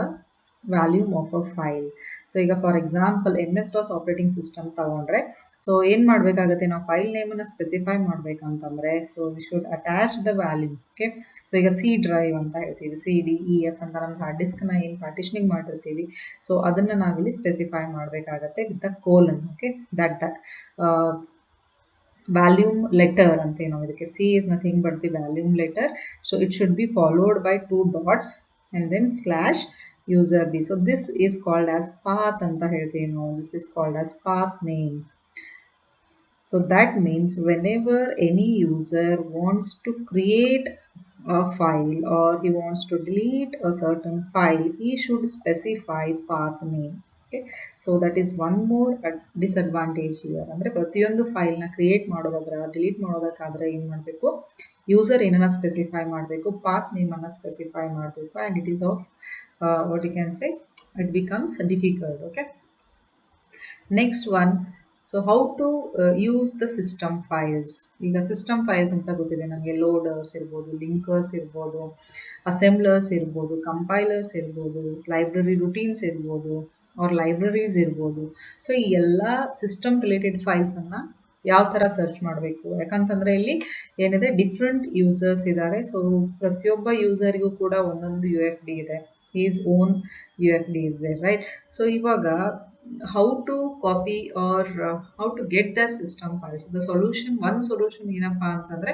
volume of a file. So ಈಗ for ಎಕ್ಸಾಂಪಲ್ MS-DOS operating system ತಗೊಂಡ್ರೆ so ಏನು ಮಾಡಬೇಕಾಗುತ್ತೆ, ನಾವು file ನೇಮನ್ನು specify ಮಾಡಬೇಕಂತಂದರೆ so we should attach the volume. Okay, so ಈಗ C drive ಅಂತ ಹೇಳ್ತೀವಿ, CD, EF ಅಂತ ನಮ್ಮ ಹಾರ್ಡ್ ಡಿಸ್ಕ್ನ ಏನು ಪಾರ್ಟಿಷನಿಂಗ್ ಮಾಡಿರ್ತೀವಿ ಸೊ ಅದನ್ನು ನಾವಿಲ್ಲಿ ಸ್ಪೆಸಿಫೈ ಮಾಡಬೇಕಾಗತ್ತೆ with the colon. Okay, that volume letter ಅಂತ ನಾವು ಇದಕ್ಕೆ C is nothing but the volume letter. So it should be followed by 2 dots and then slash user b. So this is called as path anta ಹೇಳ್ತೀವಿ ನಾವು. This is called as path name. So that means whenever any user wants to create a file or he wants to delete a certain file, he should specify path name. Okay, so that is one more disadvantage here. ಅಂದರೆ ಪ್ರತಿಯೊಂದು ಫೈಲ್ನ create ಮಾಡೋದಾದ್ರೆ delete ಮಾಡೋದಕ್ಕಾದ್ರೆ ಏನು ಮಾಡಬೇಕು, user ಏನನ್ನ specify ಮಾಡಬೇಕು, path ನೇಮನ್ನು specify ಮಾಡಬೇಕು, and it is of what you can say, it becomes difficult. Okay, next one, so how to use the system files. ಈಗ system files ಅಂತ ಗೊತ್ತಿದೆ ನಮಗೆ, ಲೋಡರ್ಸ್ ಇರ್ಬೋದು, ಲಿಂಕರ್ಸ್ ಇರ್ಬೋದು, ಅಸೆಂಬ್ಲರ್ಸ್ ಇರ್ಬೋದು, ಕಂಪೈಲರ್ಸ್ ಇರ್ಬೋದು, ಲೈಬ್ರರಿ ರೂಟೀನ್ಸ್ ಇರ್ಬೋದು ಆರ್ ಲೈಬ್ರರೀಸ್ ಇರ್ಬೋದು. ಸೊ ಈ ಎಲ್ಲ ಸಿಸ್ಟಮ್ ರಿಲೇಟೆಡ್ ಫೈಲ್ಸನ್ನು ಯಾವ ಥರ ಸರ್ಚ್ ಮಾಡಬೇಕು, ಯಾಕಂತಂದರೆ ಇಲ್ಲಿ ಏನಿದೆ ಡಿಫ್ರೆಂಟ್ ಯೂಸರ್ಸ್ ಇದ್ದಾರೆ. ಸೊ ಪ್ರತಿಯೊಬ್ಬ ಯೂಸರಿಗೂ ಕೂಡ ಒಂದೊಂದು ಯು ಎಫ್ ಡಿ ಇದೆ, his own UFD is there, right? So ivaga how to copy or how to get the system files. The solution, one solution ಏನಪ್ಪಾ ಅಂತಂದ್ರೆ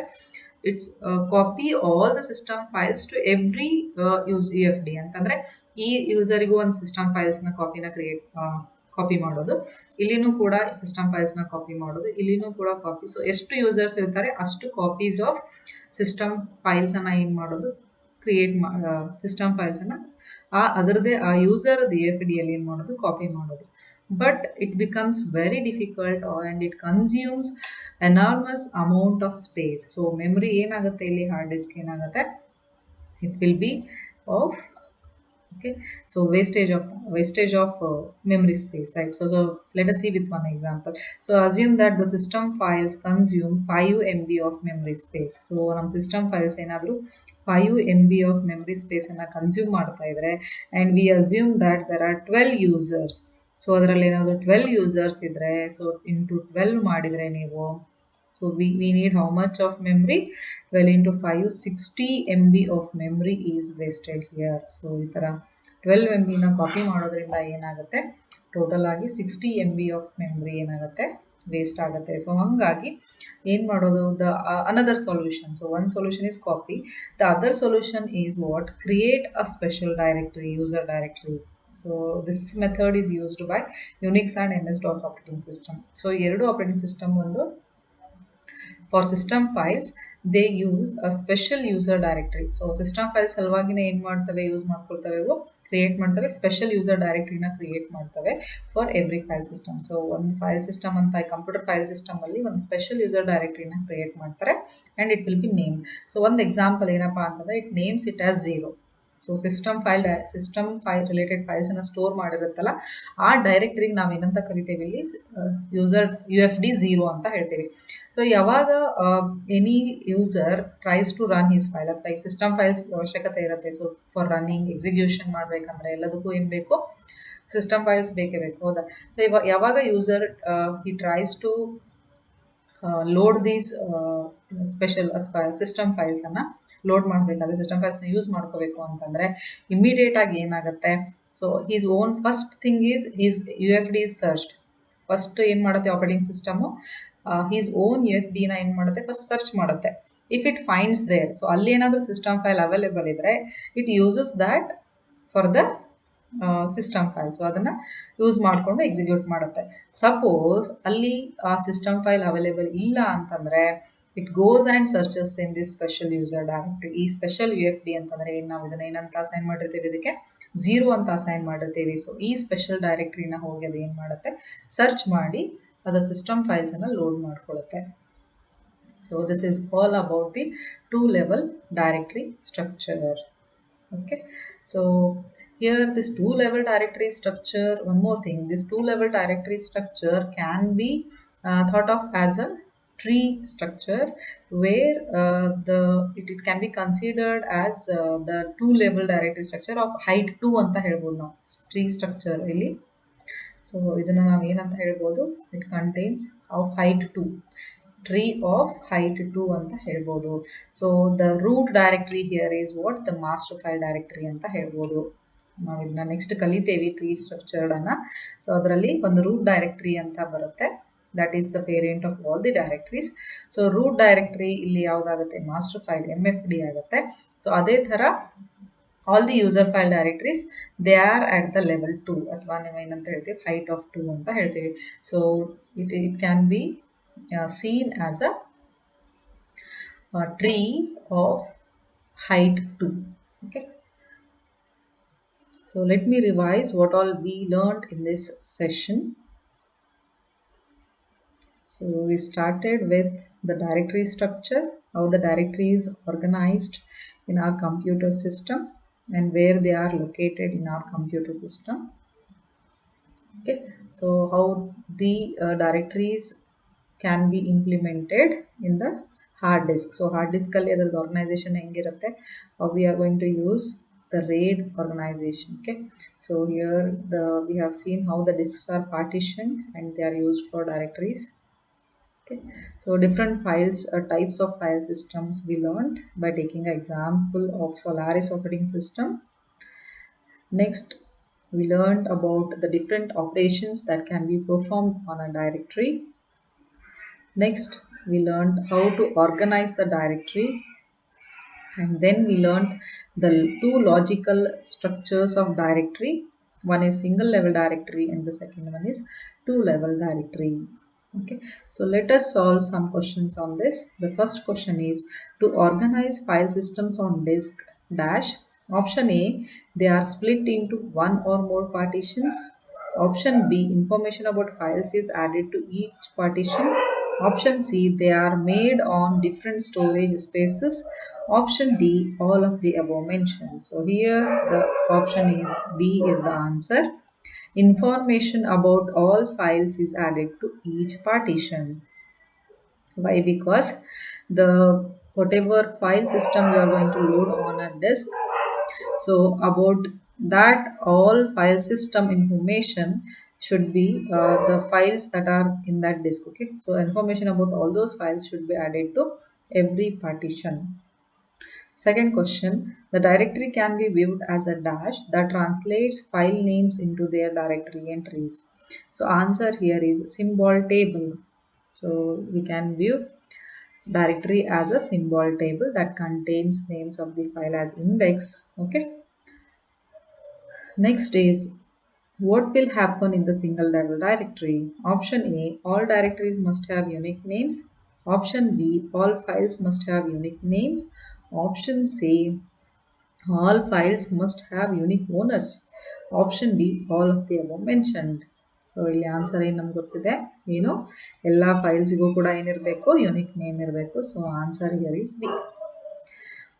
it's copy all the system files to every UFD ಅಂತಂದ್ರೆ ಈ ಯೂಸರಿಗೂ ಒಂದು system ಫೈಲ್ಸ್ನ copy ಮಾಡೋದು, ಇಲ್ಲಿನೂ ಕೂಡ system ಫೈಲ್ಸ್ನ copy ಮಾಡೋದು, ಇಲ್ಲಿನೂ ಕೂಡ ಕಾಪಿ. ಸೊ ಎಷ್ಟು ಯೂಸರ್ಸ್ ಇರ್ತಾರೆ ಅಷ್ಟು ಕಾಪೀಸ್ ಆಫ್ ಸಿಸ್ಟಮ್ ಫೈಲ್ಸನ್ನು ಏನು ಮಾಡೋದು, ಕ್ರಿಯೇಟ್ ಸಿಸ್ಟಮ್ ಫೈಲ್ಸನ್ನು ಅದರದ್ದೇ ಆ ಯೂಸರ್ದು ಎಫ್ ಡಿಯಲ್ಲಿ ಏನು ಮಾಡೋದು, ಕಾಪಿ ಮಾಡೋದು. But it becomes very difficult and it consumes enormous amount of space. So memory ಏನಾಗುತ್ತೆ ಇಲ್ಲಿ, ಹಾರ್ಡ್ ಡಿಸ್ಕ್ ಏನಾಗುತ್ತೆ, it will B of Okay, so wastage of memory space, right? So let us see with one example. So assume that the system files consume 5 MB of memory space. So ನಮ್ಮ system files ಏನಾದರೂ 5 MB of memory space ಅನ್ನ consume ಮಾಡ್ತಾ ಇದ್ರೆ, and we assume that there are 12 users. So ಅದರಲ್ಲಿ ಏನಾದರೂ 12 users ಇದ್ರೆ, so into 12 ಮಾಡಿದರೆ ನೀವು, so we need how much of memory? 12 into 5, 60 MB of memory is wasted here. So ಈ ಥರ 12 MB ನ ಕಾಪಿ ಮಾಡೋದ್ರಿಂದ ಏನಾಗುತ್ತೆ, ಟೋಟಲ್ ಆಗಿ 60 MB ಆಫ್ ಮೆಮ್ರಿ ಏನಾಗುತ್ತೆ, ವೇಸ್ಟ್ ಆಗುತ್ತೆ. ಸೊ ಹಂಗಾಗಿ ಏನು ಮಾಡೋದು, the another solution. So one solution is copy, the other solution is what, create a special directory, user directory. So this method is used by Unix and MS-DOS operating system. So ಎರಡು operating system ಒಂದು, for system files they use a special user directory. So system files ಸಲುವಾಗಿನೇ ಏನು ಮಾಡ್ತವೆ, use ಮಾಡ್ಕೊಳ್ತವೆ, ಇವು create ಮಾಡ್ತವೆ, special user ಡೈರೆಕ್ಟರಿನ create ಮಾಡ್ತವೆ for every file system. So ಒಂದು ಫೈಲ್ ಸಿಸ್ಟಮ್ ಅಂತ ಕಂಪ್ಯೂಟರ್ ಫೈಲ್ ಸಿಸ್ಟಮಲ್ಲಿ ಒಂದು ಸ್ಪೆಷಲ್ ಯೂಸರ್ ಡೈರೆಕ್ಟರಿನ ಕ್ರಿಯೇಟ್ ಮಾಡ್ತಾರೆ, and it will be name. So ಒಂದು ಎಕ್ಸಾಂಪಲ್ ಏನಪ್ಪ ಅಂತಂದರೆ, it names it as 0. So system file related ಫೈಲ್ಸನ್ನು ಸ್ಟೋರ್ ಮಾಡಿರುತ್ತಲ್ಲ, ಆ ಡೈರೆಕ್ಟ್ರಿಗೆ ನಾವು ಏನಂತ ಕರಿತೀವಿ ಇಲ್ಲಿ, UFD 0 ಅಂತ ಹೇಳ್ತೀವಿ. ಸೊ ಯಾವಾಗ any user tries to run his file, ಅಥವಾ ಈ ಸಿಸ್ಟಮ್ ಫೈಲ್ಸ್ ಅವಶ್ಯಕತೆ ಇರುತ್ತೆ. ಸೊ ಫಾರ್ ರನ್ನಿಂಗ್ ಎಕ್ಸಿಕ್ಯೂಷನ್ ಮಾಡಬೇಕಂದ್ರೆ ಎಲ್ಲದಕ್ಕೂ ಏನು ಬೇಕು, ಸಿಸ್ಟಮ್ ಫೈಲ್ಸ್ ಬೇಕೇ ಬೇಕು, ಹೌದಾ? ಸೊ ಯಾವಾಗ user he tries to load these special ಅಥವಾ ಸಿಸ್ಟಮ್ ಫೈಲ್ಸನ್ನು ಲೋಡ್ ಮಾಡಬೇಕಾದ್ರೆ, ಸಿಸ್ಟಮ್ ಫೈಲ್ಸ್ನ ಯೂಸ್ ಮಾಡ್ಕೋಬೇಕು ಅಂತಂದರೆ ಇಮಿಡಿಯೇಟಾಗಿ ಏನಾಗುತ್ತೆ, so he's own first thing is UFD is searched. First ಏನು ಮಾಡುತ್ತೆ ಆಪರೇಟಿಂಗ್ ಸಿಸ್ಟಮು, ಹೀಸ್ ಓನ್ UFDನ ಏನು ಮಾಡುತ್ತೆ, ಫಸ್ಟ್ ಸರ್ಚ್ ಮಾಡುತ್ತೆ. If it finds there, so ಅಲ್ಲಿ ಏನಾದರೂ ಸಿಸ್ಟಮ್ ಫೈಲ್ ಅವೈಲೇಬಲ್ ಇದ್ದರೆ, it uses that for the system file. So ಅದನ್ನು ಯೂಸ್ ಮಾಡಿಕೊಂಡು ಎಕ್ಸಿಕ್ಯೂಟ್ ಮಾಡುತ್ತೆ. ಸಪೋಸ್ ಅಲ್ಲಿ ಆ ಸಿಸ್ಟಮ್ ಫೈಲ್ ಅವೈಲೇಬಲ್ ಇಲ್ಲ ಅಂತಂದರೆ, it goes and searches in this special user directory. ಈ ಸ್ಪೆಷಲ್ UFD ಅಂತಂದರೆ ಏನು, ನಾವು ಇದನ್ನು ಏನಂತ ಅಸೈನ್ ಮಾಡಿರ್ತೀವಿ, ಇದಕ್ಕೆ 0 ಅಂತ ಅಸೈನ್ ಮಾಡಿರ್ತೀವಿ. ಸೊ ಈ ಸ್ಪೆಷಲ್ ಡೈರೆಕ್ಟ್ರಿನ ಹೋಗಿ ಅದು ಏನು ಮಾಡುತ್ತೆ, ಸರ್ಚ್ ಮಾಡಿ ಅದರ ಸಿಸ್ಟಮ್ ಫೈಲ್ಸನ್ನು ಲೋಡ್ ಮಾಡ್ಕೊಳ್ಳುತ್ತೆ. So this is all about the 2-level directory structure. Okay, so here this 2-level directory structure, one more thing, this 2-level directory structure can be thought of as a tree structure, where it can be considered as the 2-level directory structure of height 2 anta helbodu ನಾವು tree structure ಇಲ್ಲಿ. So ಇದನ್ನು ನಾವು ಏನಂತ ಹೇಳ್ಬೋದು, it contains of height 2, tree of height 2 ಅಂತ ಹೇಳ್ಬೋದು. So the root directory here is what, the master file directory ಅಂತ ಹೇಳ್ಬೋದು. ನಾವು ಇದನ್ನ ನೆಕ್ಸ್ಟ್ ಕಲಿತೇವೆ ಟ್ರೀ ಸ್ಟ್ರಕ್ಚರ್ಡನ್ನು. ಸೊ ಅದರಲ್ಲಿ ಒಂದು ರೂಟ್ ಡೈರೆಕ್ಟ್ರಿ ಅಂತ ಬರುತ್ತೆ, that is the parent of all the directories. So root directory ಇಲ್ಲಿ ಯಾವುದಾಗುತ್ತೆ, ಮಾಸ್ಟರ್ ಫೈಲ್ MFD ಆಗುತ್ತೆ. ಸೊ ಅದೇ ಥರ all the user file directories, they are at the level 2, ಅಥವಾ ನಾವು ಏನಂತ ಹೇಳ್ತೀವಿ, height of 2 ಅಂತ ಹೇಳ್ತೀವಿ. So it can be seen as a tree of height 2. Okay, so let me revise what all we learned in this session. So we started with the directory structure, how the directory is organized in our computer system and where they are located in our computer system. Okay, so how the directories can be implemented in the hard disk. So hard disk alli adar organization hengirutte, how we are going to use the RAID organization. Okay, so here we have seen how the disks are partitioned and they are used for directories. Okay, so different files, types of file systems we learned by taking an example of Solaris operating system. Next, we learned about the different operations that can be performed on a directory. Next, we learned how to organize the directory. And then we learned the 2 logical structures of directory. One is single level directory and the second one is 2-level directory. Okay, so let us solve some questions on this. The first question is, to organize file systems on disk dash. Option A, they are split into 1 or more partitions. Option B, information about files is added to each partition. Option C, they are made on different storage spaces. Option D, all of the above mentioned. So here the option is B is the answer. Information about all files is added to each partition. Why? Because the whatever file system you are going to load on a disk, so about that all file system information should be the files that are in that disk. Okay, so information about all those files should be added to every partition. Second question, the directory can be viewed as a dash that translates file names into their directory entries. So answer here is symbol table. So we can view directory as a symbol table that contains names of the file as index. Okay. Next is what will happen in the single level directory? Option A, all directories must have unique names. Option B, all files must have unique names. Option C, all files must have unique owners. Option D, all of the above mentioned. So ಇಲ್ಲಿ answer ಏನು ನಮ್ಗೆ ಗೊತ್ತಿದೆ, ಏನು ಎಲ್ಲ ಫೈಲ್ಸ್ಗೂ ಕೂಡ ಏನಿರಬೇಕು, unique name ಇರಬೇಕು. So answer here is B.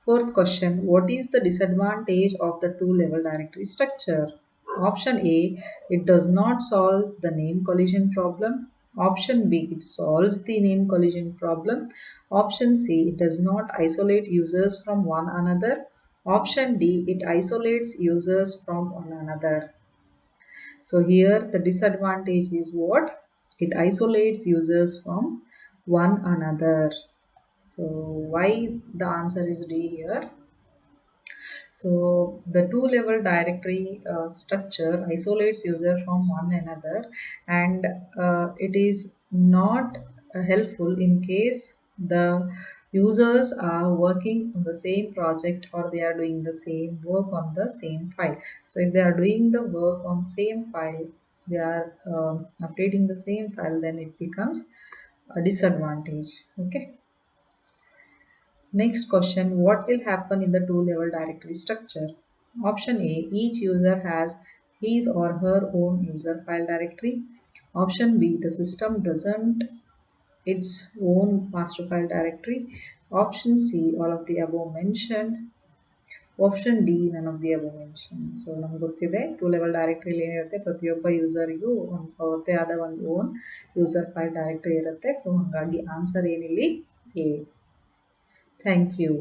Fourth question, what is the disadvantage of the two-level directory structure? Option A, it does not solve the name collision problem. Option B, it solves the name collision problem. Option C, it does not isolate users from one another. Option D, it isolates users from one another. So here the disadvantage is what? It isolates users from one another. So why the answer is D here? So the two-level directory structure isolates user from one another, and it is not helpful in case the users are working on the same project or they are doing the same work on the same file. So if they are doing the work on same file, they are updating the same file, then it becomes a disadvantage. Okay. Next question, what will happen in the two-level directory structure? Option A, each user has his or her own user file directory. Option B, the system doesn't its own master file directory. Option C, all of the above mentioned. Option D, none of the above mentioned. So ನಮ್ಗೆ ಗೊತ್ತಿದೆ two level ಡೈರೆಕ್ಟ್ರಿಲಿ ಏನಿರುತ್ತೆ, ಪ್ರತಿಯೊಬ್ಬ ಯೂಸರಿಗೂ ಅವ್ರದ್ದೇ ಆದ ಒಂದು own user file directory ಇರುತ್ತೆ. So ಹಾಗಾಗಿ answer ಏನಿಲ್ಲಿ A. Thank you.